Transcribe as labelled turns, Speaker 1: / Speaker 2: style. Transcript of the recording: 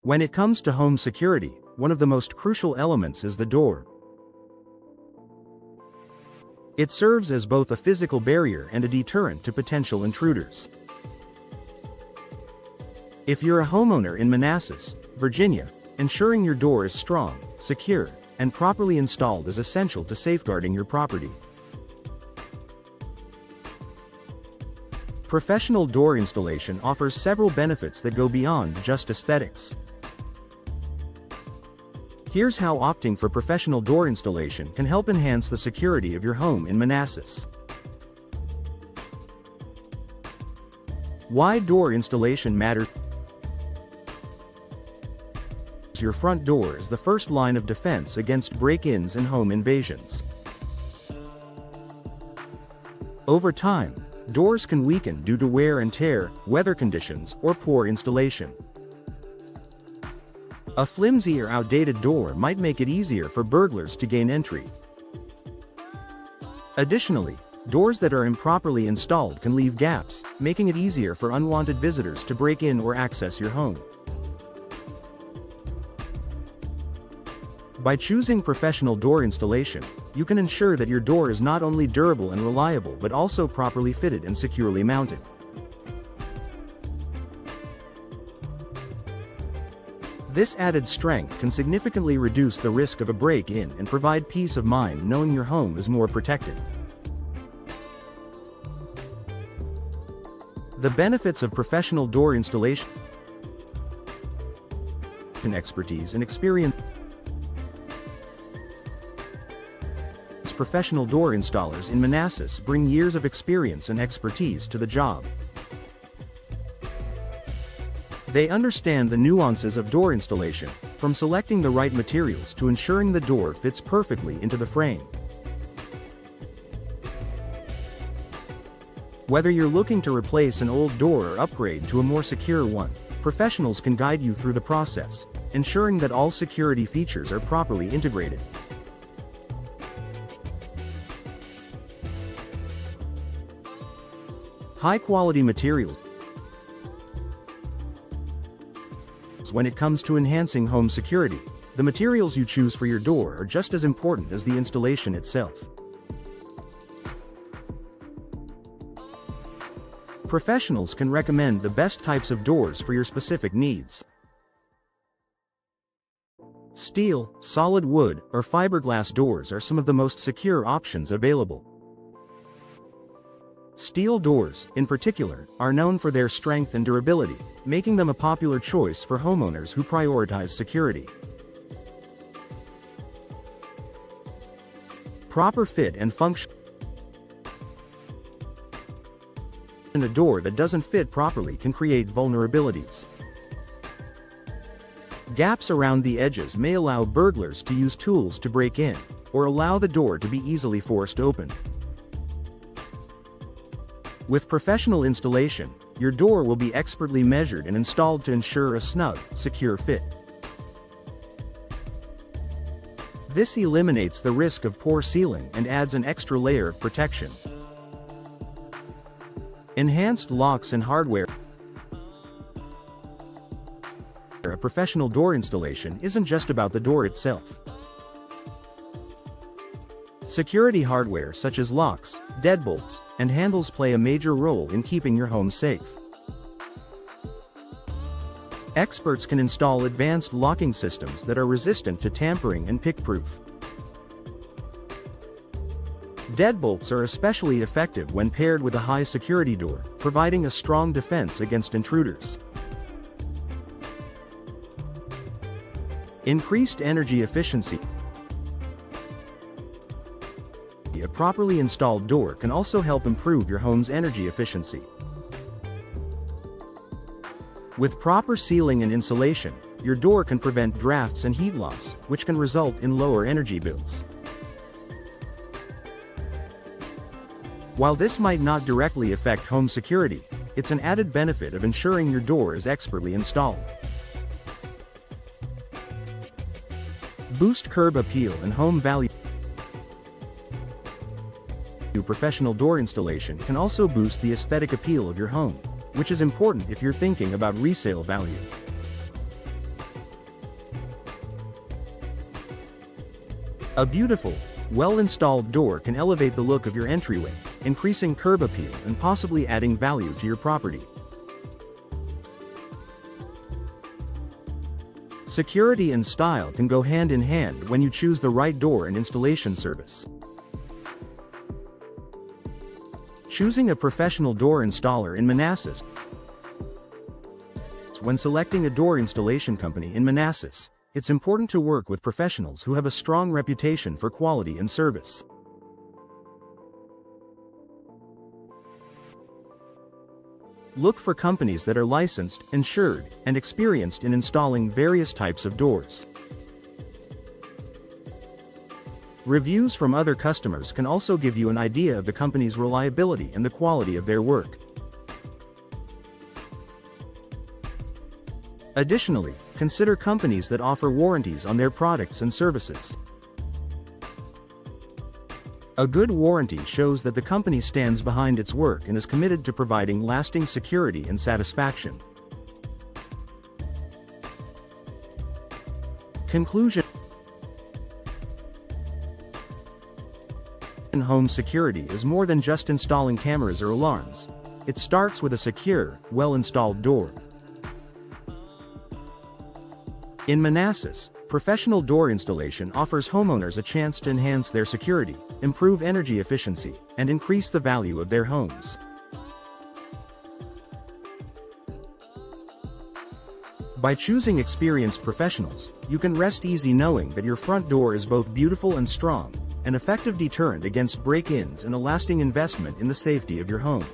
Speaker 1: When it comes to home security, one of the most crucial elements is the door. It serves as both a physical barrier and a deterrent to potential intruders. If you're a homeowner in Manassas, Virginia, ensuring your door is strong, secure, and properly installed is essential to safeguarding your property. Professional door installation offers several benefits that go beyond just aesthetics. Here's how opting for professional door installation can help enhance the security of your home in Manassas. Why door installation matters. Your front door is the first line of defense against break-ins and home invasions. Over time, doors can weaken due to wear and tear, weather conditions, or poor installation. A flimsy or outdated door might make it easier for burglars to gain entry. Additionally, doors that are improperly installed can leave gaps, making it easier for unwanted visitors to break in or access your home. By choosing professional door installation, you can ensure that your door is not only durable and reliable but also properly fitted and securely mounted. This added strength can significantly reduce the risk of a break-in and provide peace of mind knowing your home is more protected. The benefits of professional door installation: expertise and experience. Professional door installers in Manassas bring years of experience and expertise to the job. They understand the nuances of door installation, from selecting the right materials to ensuring the door fits perfectly into the frame. Whether you're looking to replace an old door or upgrade to a more secure one, professionals can guide you through the process, ensuring that all security features are properly integrated. High-quality materials. When it comes to enhancing home security, the materials you choose for your door are just as important as the installation itself. Professionals can recommend the best types of doors for your specific needs. Steel, solid wood, or fiberglass doors are some of the most secure options available. Steel doors, in particular, are known for their strength and durability, making them a popular choice for homeowners who prioritize security. Proper fit and function. A door that doesn't fit properly can create vulnerabilities. Gaps around the edges may allow burglars to use tools to break in, or allow the door to be easily forced open. With professional installation, your door will be expertly measured and installed to ensure a snug, secure fit. This eliminates the risk of poor sealing and adds an extra layer of protection. Enhanced locks and hardware. A professional door installation isn't just about the door itself. Security hardware such as locks, deadbolts, and handles play a major role in keeping your home safe. Experts can install advanced locking systems that are resistant to tampering and pick-proof. Deadbolts are especially effective when paired with a high-security door, providing a strong defense against intruders. Increased energy efficiency. A properly installed door can also help improve your home's energy efficiency. With proper sealing and insulation, your door can prevent drafts and heat loss, which can result in lower energy bills. While this might not directly affect home security, it's an added benefit of ensuring your door is expertly installed. Boost curb appeal and home value. Professional door installation can also boost the aesthetic appeal of your home, which is important if you're thinking about resale value. A beautiful, well-installed door can elevate the look of your entryway, increasing curb appeal and possibly adding value to your property. Security and style can go hand in hand when you choose the right door and installation service. Choosing a professional door installer in Manassas. When selecting a door installation company in Manassas, it's important to work with professionals who have a strong reputation for quality and service. Look for companies that are licensed, insured, and experienced in installing various types of doors. Reviews from other customers can also give you an idea of the company's reliability and the quality of their work. Additionally, consider companies that offer warranties on their products and services. A good warranty shows that the company stands behind its work and is committed to providing lasting security and satisfaction. Conclusion: home security is more than just installing cameras or alarms. It starts with a secure, well-installed door. In Manassas, professional door installation offers homeowners a chance to enhance their security, improve energy efficiency, and increase the value of their homes. By choosing experienced professionals, you can rest easy knowing that your front door is both beautiful and strong, an effective deterrent against break-ins and a lasting investment in the safety of your home.